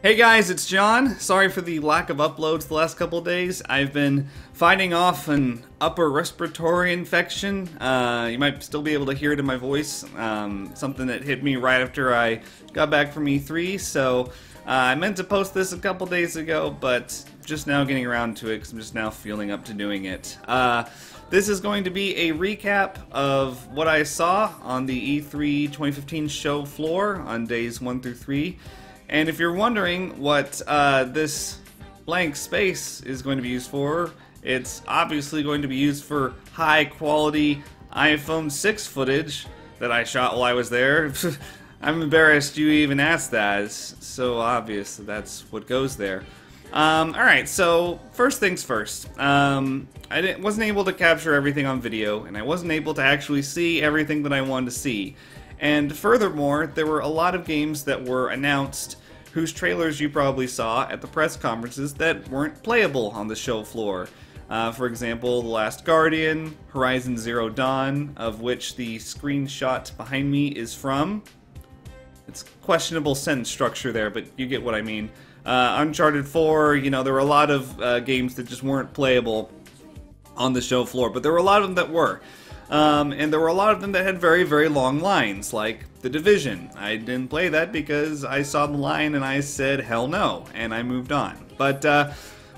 Hey guys, it's John. Sorry for the lack of uploads the last couple of days. I've been fighting off an upper respiratory infection. You might still be able to hear it in my voice. Something that hit me right after I got back from E3, so I meant to post this a couple days ago, but just now getting around to it because I'm just now feeling up to doing it. This is going to be a recap of what I saw on the E3 2015 show floor on days 1 through 3. And if you're wondering what this blank space is going to be used for, it's obviously going to be used for high quality iPhone 6 footage that I shot while I was there. I'm embarrassed you even asked that. It's so obvious that's what goes there. Alright, so first things first. I wasn't able to capture everything on video, and I wasn't able to actually see everything that I wanted to see. And furthermore, there were a lot of games that were announced whose trailers you probably saw at the press conferences that weren't playable on the show floor. For example, The Last Guardian, Horizon Zero Dawn, of which the screenshot behind me is from. It's questionable sentence structure there, but you get what I mean. Uncharted 4, you know, there were a lot of games that just weren't playable on the show floor, but there were a lot of them that were. And there were a lot of them that had very, very long lines, like The Division. I didn't play that because I saw the line and I said, hell no, and I moved on. But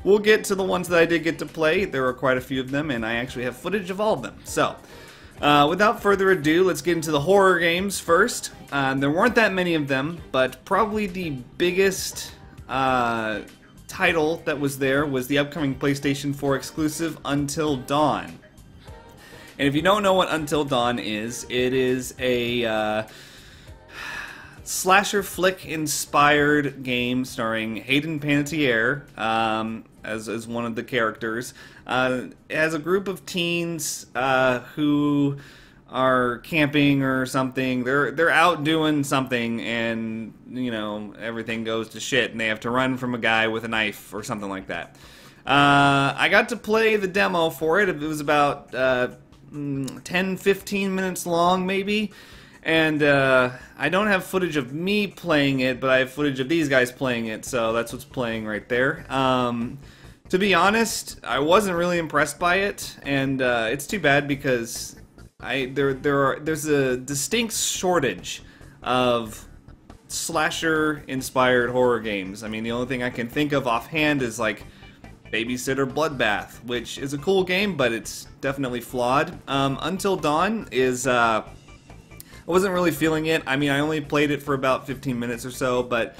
we'll get to the ones that I did get to play. There were quite a few of them, and I actually have footage of all of them. So, without further ado, let's get into the horror games first. There weren't that many of them, but probably the biggest title that was there was the upcoming PlayStation 4 exclusive Until Dawn. And if you don't know what Until Dawn is, it is a slasher flick inspired game starring Hayden Panettiere as one of the characters. It has a group of teens who are camping or something. They're out doing something, and you know everything goes to shit, and they have to run from a guy with a knife or something like that. I got to play the demo for it. It was about 10-15 minutes long maybe, and I don't have footage of me playing it, but I have footage of these guys playing it, so that's what's playing right there. To be honest, I wasn't really impressed by it, and it's too bad because there's a distinct shortage of slasher inspired horror games. I mean, the only thing I can think of offhand is like Babysitter Bloodbath, which is a cool game, but it's definitely flawed. Until Dawn is, I wasn't really feeling it. I mean, I only played it for about 15 minutes or so, but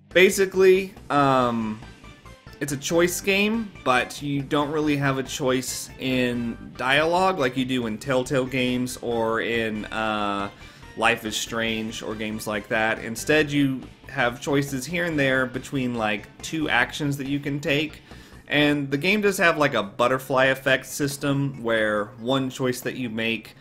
basically, it's a choice game, but you don't really have a choice in dialogue like you do in Telltale games or in Life is Strange or games like that. Instead, you have choices here and there between like two actions that you can take. And the game does have like a butterfly effect system where one choice that you make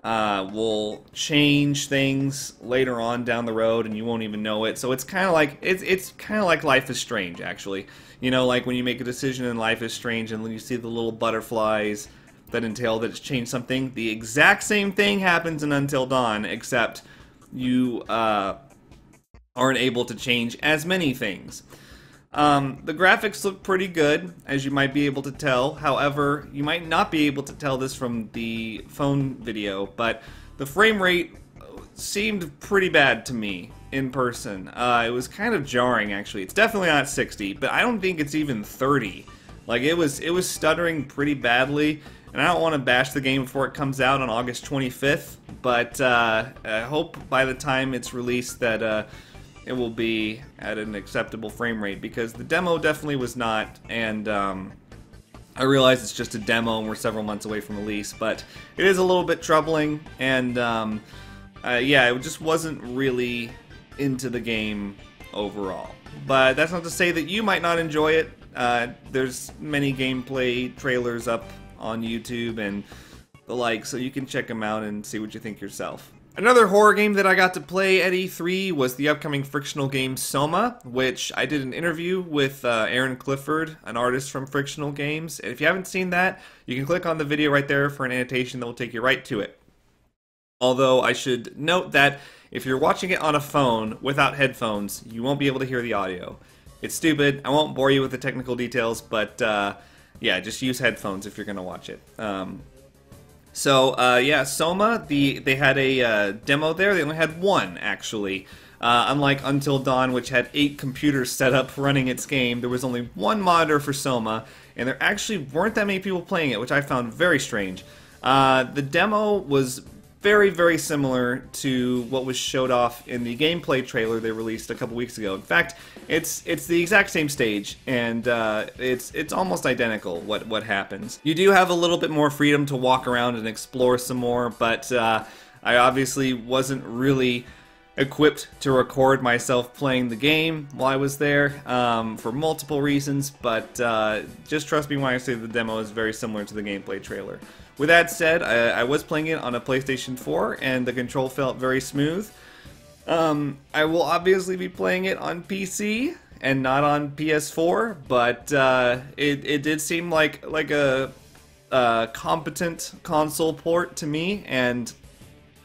will change things later on down the road, and you won't even know it. So it's kind of like it's kind of like Life is Strange, actually. You know, like when you make a decision in Life is Strange, and when you see the little butterflies that entail that it's changed something. The exact same thing happens in Until Dawn, except you aren't able to change as many things. The graphics look pretty good, as you might be able to tell. However, you might not be able to tell this from the phone video, but the frame rate seemed pretty bad to me in person. It was kind of jarring, actually. It's definitely not 60, but I don't think it's even 30. Like, it was stuttering pretty badly, and I don't want to bash the game before it comes out on August 25th, but I hope by the time it's released that it will be at an acceptable frame rate, because the demo definitely was not, and I realize it's just a demo and we're several months away from release, but it is a little bit troubling, and yeah, it just wasn't really into the game overall. But that's not to say that you might not enjoy it. There's many gameplay trailers up on YouTube and the like, so you can check them out and see what you think yourself. Another horror game that I got to play at E3 was the upcoming frictional game Soma, which I did an interview with Aaron Clifford, an artist from Frictional Games. And if you haven't seen that, you can click on the video right there for an annotation that will take you right to it. Although I should note that If you're watching it on a phone without headphones, you won't be able to hear the audio. It's stupid. I won't bore you with the technical details, but yeah, just use headphones if you're going to watch it. Yeah, Soma, they had a demo there. They only had one, actually. Unlike Until Dawn, which had 8 computers set up running its game, there was only one monitor for Soma, and there actually weren't that many people playing it, which I found very strange. The demo was very, very similar to what was showed off in the gameplay trailer they released a couple weeks ago. In fact, it's the exact same stage, and it's almost identical what happens. You do have a little bit more freedom to walk around and explore some more, but I obviously wasn't really equipped to record myself playing the game while I was there for multiple reasons, but just trust me when I say the demo is very similar to the gameplay trailer. With that said, I was playing it on a PlayStation 4, and the control felt very smooth. I will obviously be playing it on PC and not on PS4, but it did seem like a competent console port to me, and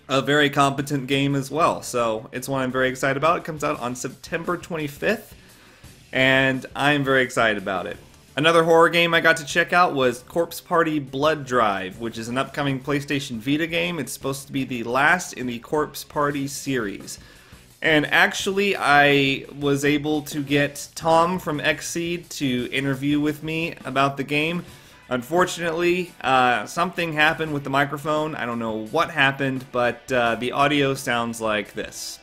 a very competent game as well. So it's one I'm very excited about. It comes out on September 25th, and I'm very excited about it. Another horror game I got to check out was Corpse Party Blood Drive, which is an upcoming PlayStation Vita game. It's supposed to be the last in the Corpse Party series. And actually, I was able to get Tom from Xseed to interview with me about the game. Unfortunately, something happened with the microphone. I don't know what happened, but the audio sounds like this.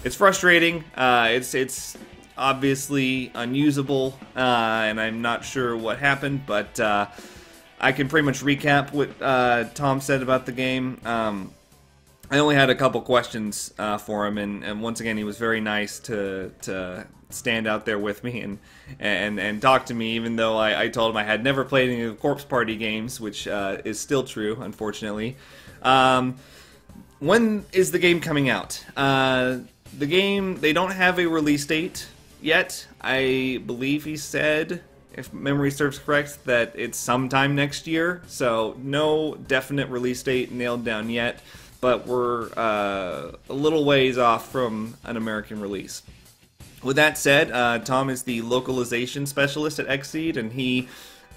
It's frustrating. It's obviously unusable, and I'm not sure what happened, but I can pretty much recap what Tom said about the game. I only had a couple questions for him, and once again, he was very nice to stand out there with me and talk to me, even though I told him I had never played any of the Corpse Party games, which is still true, unfortunately. When is the game coming out? The game, they don't have a release date yet. I believe he said, if memory serves correct, that it's sometime next year, so no definite release date nailed down yet, but we're a little ways off from an American release. With that said, Tom is the localization specialist at Xseed, and he,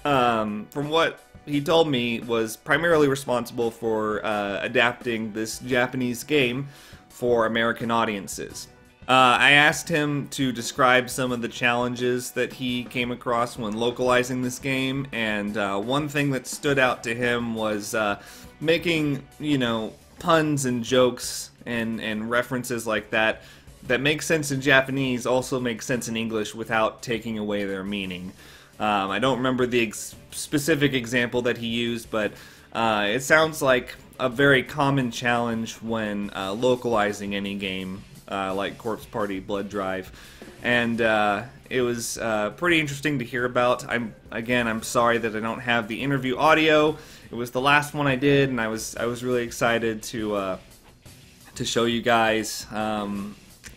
from what he told me, was primarily responsible for adapting this Japanese game for American audiences. I asked him to describe some of the challenges that he came across when localizing this game, and one thing that stood out to him was making, puns and jokes and references like that make sense in Japanese also make sense in English without taking away their meaning. I don't remember the specific example that he used, but it sounds like a very common challenge when localizing any game like Corpse Party Blood Drive, and it was pretty interesting to hear about. I'm sorry that I don't have the interview audio. It was the last one I did, and I was really excited to show you guys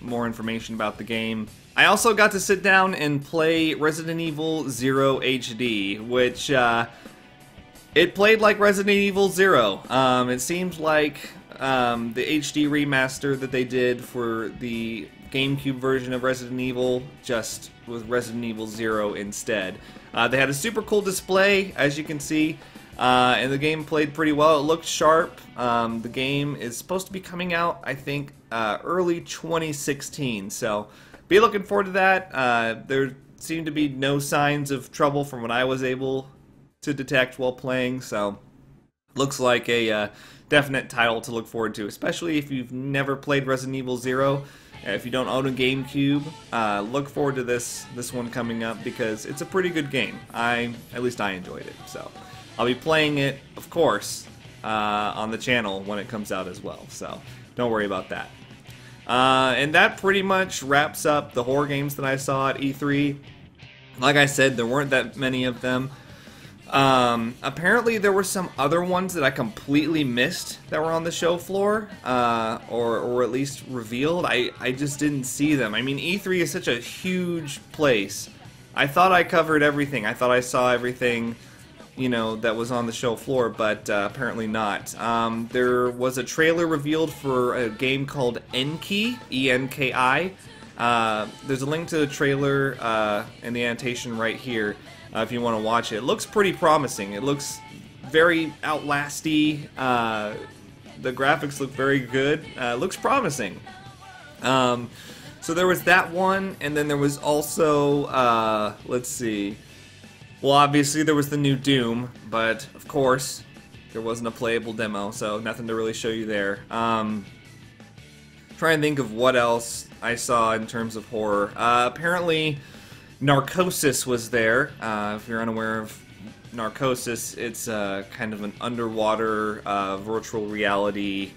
more information about the game. I also got to sit down and play Resident Evil 0 HD, which it played like Resident Evil 0. It seems like the HD remaster that they did for the GameCube version of Resident Evil, just with Resident Evil 0 instead. They had a super cool display, as you can see, and the game played pretty well. It looked sharp. The game is supposed to be coming out, I think, early 2016, so be looking forward to that. There seemed to be no signs of trouble from what I was able to detect while playing, so looks like a definite title to look forward to, especially if you've never played Resident Evil 0. If you don't own a GameCube, look forward to this one coming up, because it's a pretty good game. At least I enjoyed it, so I'll be playing it, of course, on the channel when it comes out as well, so don't worry about that. And that pretty much wraps up the horror games that I saw at E3. Like I said, there weren't that many of them. Apparently there were some other ones that I completely missed that were on the show floor, or at least revealed. I just didn't see them. I mean, E3 is such a huge place. I thought I covered everything. I thought I saw everything you know, that was on the show floor, but apparently not. There was a trailer revealed for a game called Enki, E-N-K-I. There's a link to the trailer in the annotation right here if you want to watch it. It looks pretty promising. It looks very Outlasty. The graphics look very good. It looks promising. So there was that one, and then there was also, let's see. Well, obviously there was the new Doom, but of course there wasn't a playable demo, so nothing to really show you there. Trying to think of what else I saw in terms of horror. Apparently Narcosis was there. If you're unaware of Narcosis, it's kind of an underwater virtual reality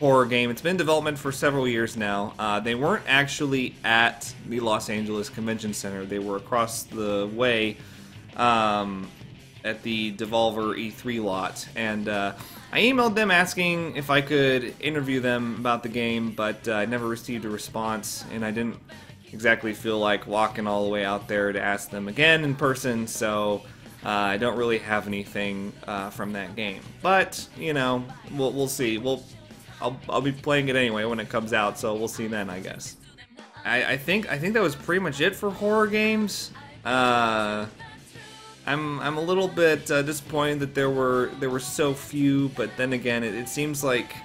horror game. It's been in development for several years now. They weren't actually at the Los Angeles Convention Center. They were across the way at the Devolver E3 lot, and I emailed them asking if I could interview them about the game, but I never received a response, and I didn't exactly feel like walking all the way out there to ask them again in person, so I don't really have anything from that game. But, you know, we'll see. I'll be playing it anyway when it comes out, so we'll see then, I guess. I think that was pretty much it for horror games. I'm a little bit disappointed that there were so few, but then again, it seems like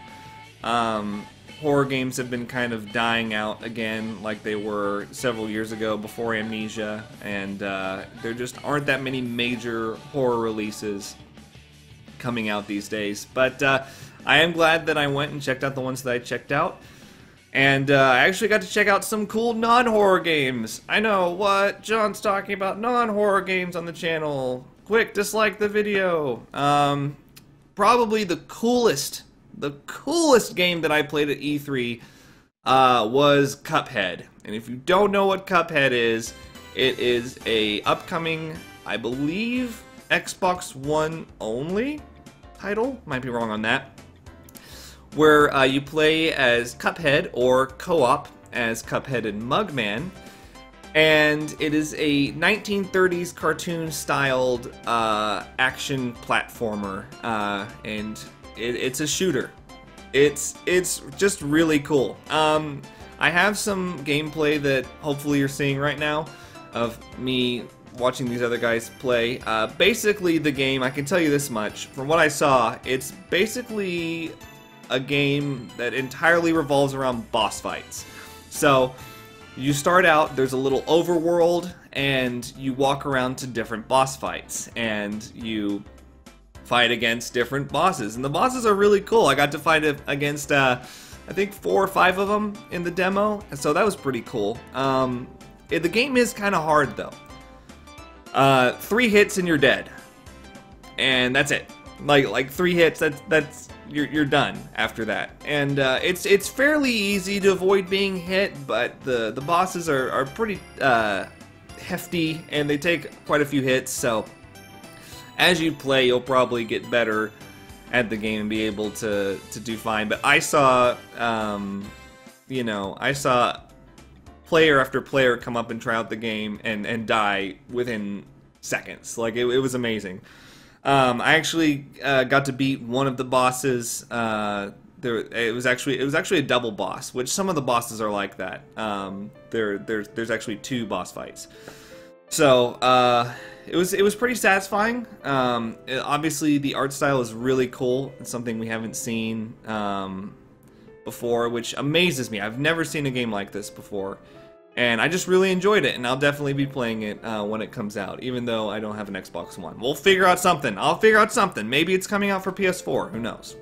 horror games have been kind of dying out again, like they were several years ago before Amnesia, and there just aren't that many major horror releases coming out these days. But I am glad that I went and checked out the ones that I checked out. And I actually got to check out some cool non-horror games. I know, what? John's talking about non-horror games on the channel. Quick, dislike the video. Probably the coolest game that I played at E3 was Cuphead. And if you don't know what Cuphead is, it is a upcoming, I believe, Xbox One only title. Might be wrong on that. Where you play as Cuphead, or co-op as Cuphead and Mugman, and it is a 1930s cartoon-styled action platformer, and it's a shooter. It's just really cool. I have some gameplay that hopefully you're seeing right now of me watching these other guys play. Basically, the game, I can tell you this much, from what I saw, it's basically a game that entirely revolves around boss fights. So you start out, there's a little overworld, and you walk around to different boss fights, and you fight against different bosses, and the bosses are really cool. I got to fight against I think 4 or 5 of them in the demo, and so that was pretty cool. The game is kind of hard though. 3 hits and you're dead, and that's it. Like 3 hits, that's you're done after that. And it's fairly easy to avoid being hit, but the bosses are pretty hefty, and they take quite a few hits, so as you play, you'll probably get better at the game and be able to do fine. But I saw, you know, I saw player after player come up and try out the game and die within seconds. Like, it was amazing. I actually got to beat one of the bosses. It was actually a double boss, which some of the bosses are like that. There's actually 2 boss fights. So it was pretty satisfying. Obviously, the art style is really cool. It's something we haven't seen before, which amazes me. I've never seen a game like this before. And I just really enjoyed it, and I'll definitely be playing it when it comes out, even though I don't have an Xbox One. We'll figure out something. I'll figure out something. Maybe it's coming out for PS4. Who knows?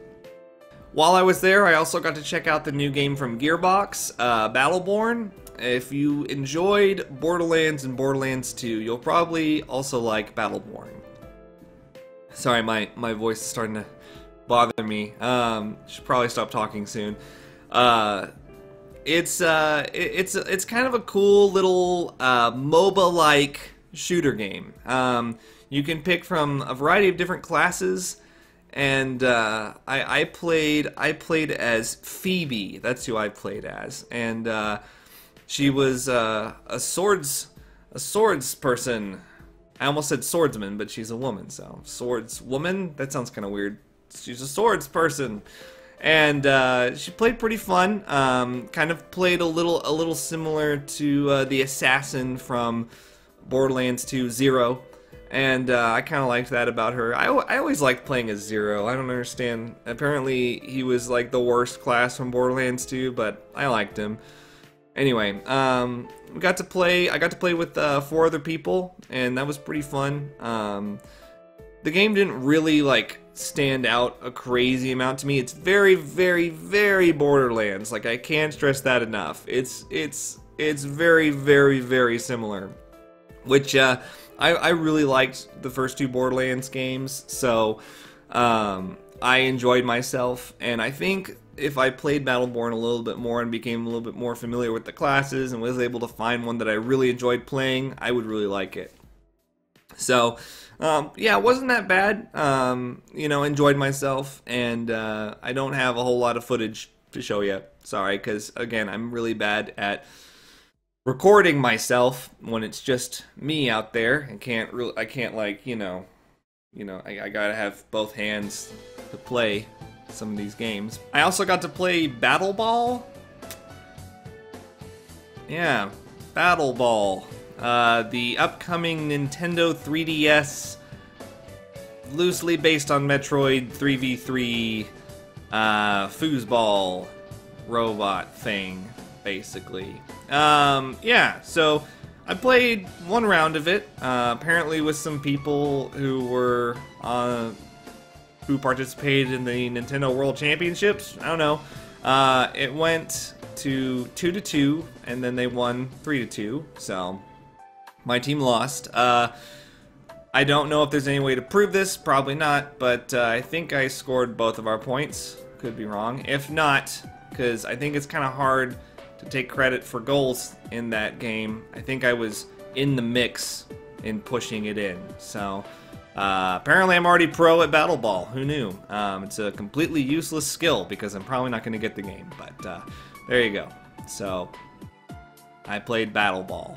While I was there, I also got to check out the new game from Gearbox, Battleborn. If you enjoyed Borderlands and Borderlands 2, you'll probably also like Battleborn. Sorry, my voice is starting to bother me. Should probably stop talking soon. It's kind of a cool little MOBA-like shooter game. You can pick from a variety of different classes, and I played as Phoebe. That's who I played as, and she was a swords person, I almost said swordsman, but she's a woman, so swordswoman? That sounds kind of weird. She's a swords person. And she played pretty fun. Kind of played a little similar to the assassin from Borderlands 2 Zero. And I kind of liked that about her. I always liked playing as Zero. I don't understand. Apparently he was like the worst class from Borderlands 2, but I liked him. Anyway, I got to play with 4 other people, and that was pretty fun. The game didn't really like stand out a crazy amount to me. It's very, very, very Borderlands. Like, I can't stress that enough. It's very, very, very similar. Which I really liked the first 2 Borderlands games, so I enjoyed myself, and I think if I played Battleborn a little bit more and became a little bit more familiar with the classes and was able to find one that I really enjoyed playing, I would really like it. So, yeah, it wasn't that bad. You know, enjoyed myself, and I don't have a whole lot of footage to show you. Sorry, because again, I'm really bad at recording myself when it's just me out there. I can't like, I gotta have both hands to play some of these games. I also got to play Battleball. Yeah, Battleball. The upcoming Nintendo 3DS, loosely based on Metroid 3v3 foosball robot thing, basically. Yeah, so I played one round of it, apparently with some people who participated in the Nintendo World Championships. I don't know. It went to 2-2, and then they won 3-2, so my team lost. I don't know if there's any way to prove this, probably not, but I think I scored both of our points. Could be wrong. If not, because I think it's kind of hard to take credit for goals in that game. I think I was in the mix in pushing it in, so apparently I'm already pro at Battleball. Who knew? It's a completely useless skill because I'm probably not going to get the game, but there you go. So I played Battleball.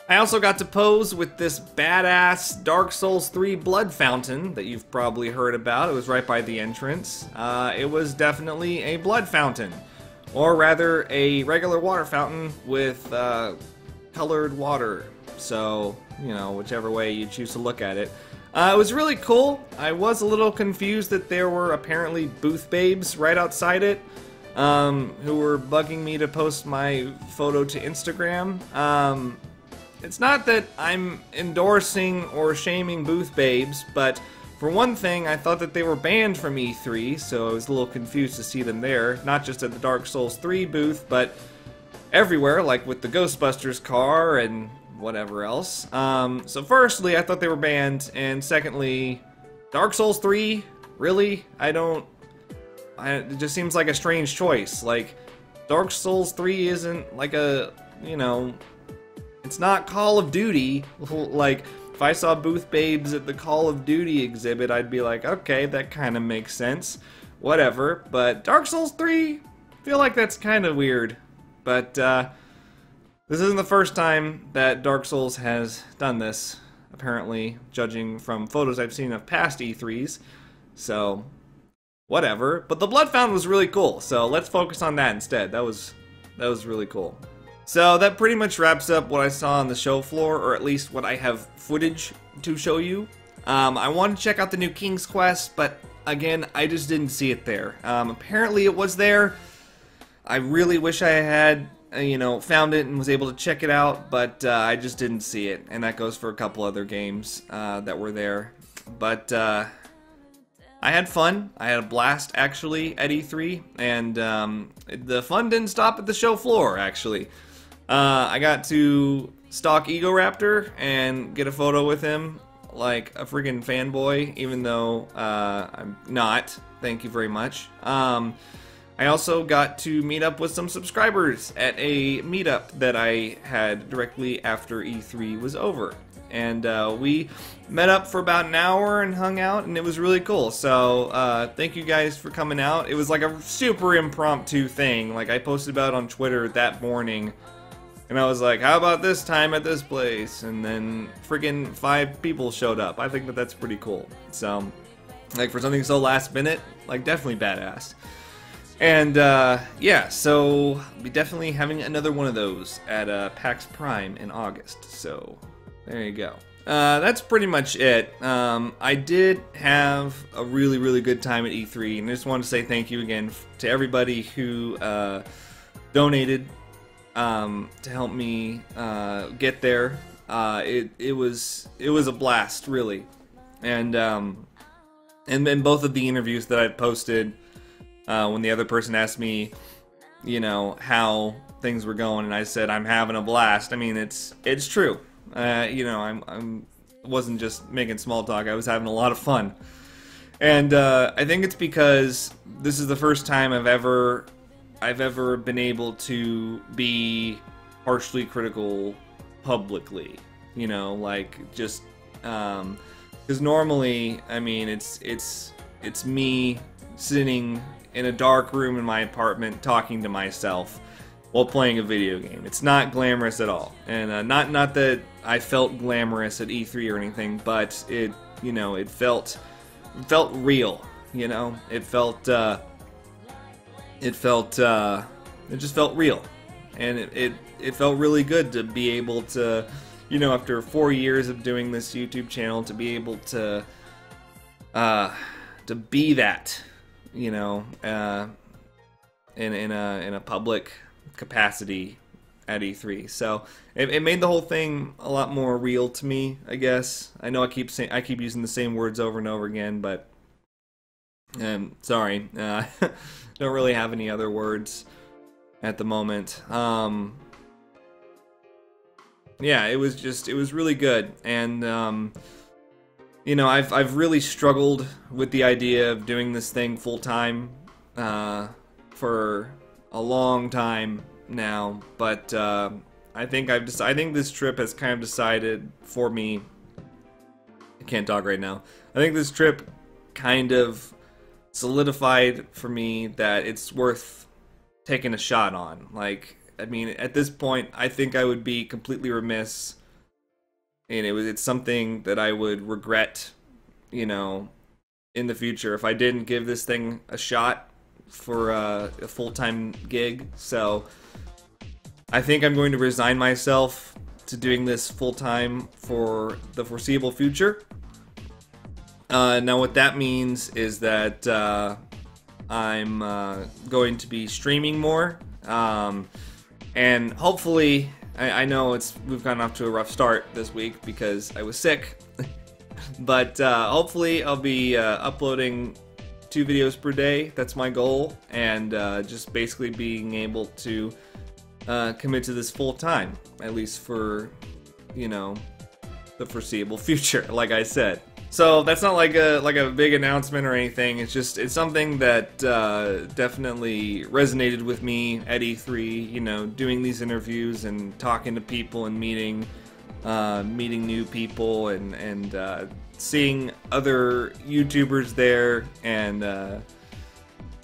I also got to pose with this badass Dark Souls 3 blood fountain that you've probably heard about. It was right by the entrance. It was definitely a blood fountain, or rather a regular water fountain with colored water. So, you know, whichever way you choose to look at it. It was really cool. I was a little confused that there were apparently booth babes right outside it, who were bugging me to post my photo to Instagram. It's not that I'm endorsing or shaming booth babes, but for one thing, I thought that they were banned from E3, so I was a little confused to see them there. Not just at the Dark Souls 3 booth, but everywhere, like with the Ghostbusters car and whatever else. So firstly, I thought they were banned, and secondly, Dark Souls 3? Really? It just seems like a strange choice. Like, Dark Souls 3 isn't like a, you know, it's not Call of Duty. Like, if I saw booth babes at the Call of Duty exhibit, I'd be like, okay, that kind of makes sense. Whatever. But Dark Souls 3, I feel like that's kind of weird. But this isn't the first time that Dark Souls has done this, apparently, judging from photos I've seen of past E3s. So, whatever. But the Blood Fountain was really cool, so let's focus on that instead. That was really cool. So that pretty much wraps up what I saw on the show floor, or at least what I have footage to show you. I wanted to check out the new King's Quest, but again, I just didn't see it there. Apparently it was there. I really wish I had, found it and was able to check it out, but I just didn't see it. And that goes for a couple other games that were there. But I had fun. I had a blast, actually, at E3. And the fun didn't stop at the show floor, actually. I got to stalk Egoraptor and get a photo with him like a friggin' fanboy, even though I'm not. Thank you very much. I also got to meet up with some subscribers at a meetup that I had directly after E3 was over. And we met up for about an hour and hung out, and it was really cool. So thank you guys for coming out. It was like a super impromptu thing. Like, I posted about it on Twitter that morning. And I was like, how about this time at this place? And then friggin' 5 people showed up. I think that that's pretty cool. So, like, for something so last minute, like, definitely badass. And, yeah, so I'll be definitely having another one of those at PAX Prime in August. So, there you go. That's pretty much it. I did have a really, really good time at E3, and I just wanted to say thank you again to everybody who donated to help me get there. It was a blast, really, and then both of the interviews that I posted, when the other person asked me, you know, how things were going, and I said I'm having a blast. I mean, it's true. You know, I wasn't just making small talk. I was having a lot of fun, and I think it's because this is the first time I've ever been able to be harshly critical publicly. You know, like just because normally, I mean, it's me sitting in a dark room in my apartment talking to myself while playing a video game. It's not glamorous at all, and not that I felt glamorous at E3 or anything, but it, you know, it felt real. You know, it just felt real, and it felt really good to be able to, you know, after 4 years of doing this YouTube channel, to be able to be that, you know, in a public capacity at E3. So it made the whole thing a lot more real to me, I guess. I know I keep using the same words over and over again, but sorry, don't really have any other words at the moment. Yeah, it was really good, and you know, I've really struggled with the idea of doing this thing full time for a long time now, but I think this trip has kind of decided for me. I can't talk right now. I think this trip kind of solidified for me that it's worth taking a shot on. Like, I mean, at this point, I think I would be completely remiss, and it's something that I would regret, you know, in the future if I didn't give this thing a shot for a full-time gig. So I think I'm going to resign myself to doing this full-time for the foreseeable future. Now what that means is that I'm going to be streaming more, and hopefully, I know we've gotten off to a rough start this week because I was sick, but hopefully I'll be uploading 2 videos per day. That's my goal, and just basically being able to commit to this full time, at least for, you know, the foreseeable future, like I said. So that's not like a big announcement or anything. It's something that definitely resonated with me at E3. You know, doing these interviews and talking to people and meeting new people and seeing other YouTubers there, and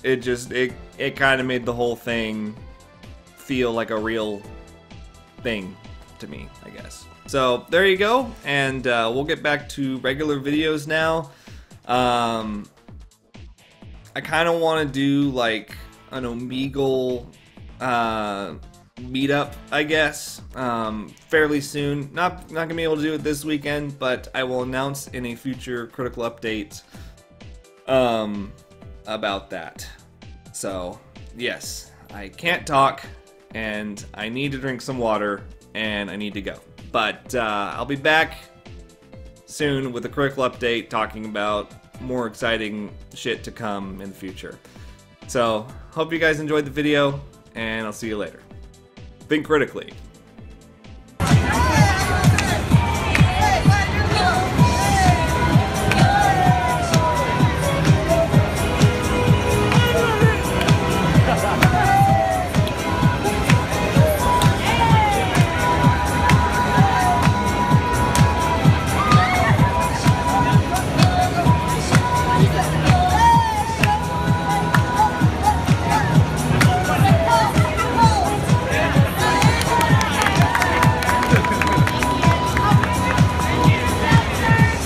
it kind of made the whole thing feel like a real thing to me, I guess. So there you go, and we'll get back to regular videos now. I kind of want to do like an Omegle meetup, I guess, fairly soon. Not gonna be able to do it this weekend, but I will announce in a future critical update about that. So yes, I can't talk, and I need to drink some water, and I need to go. But I'll be back soon with a critical update talking about more exciting shit to come in the future. So, hope you guys enjoyed the video, and I'll see you later. Think critically.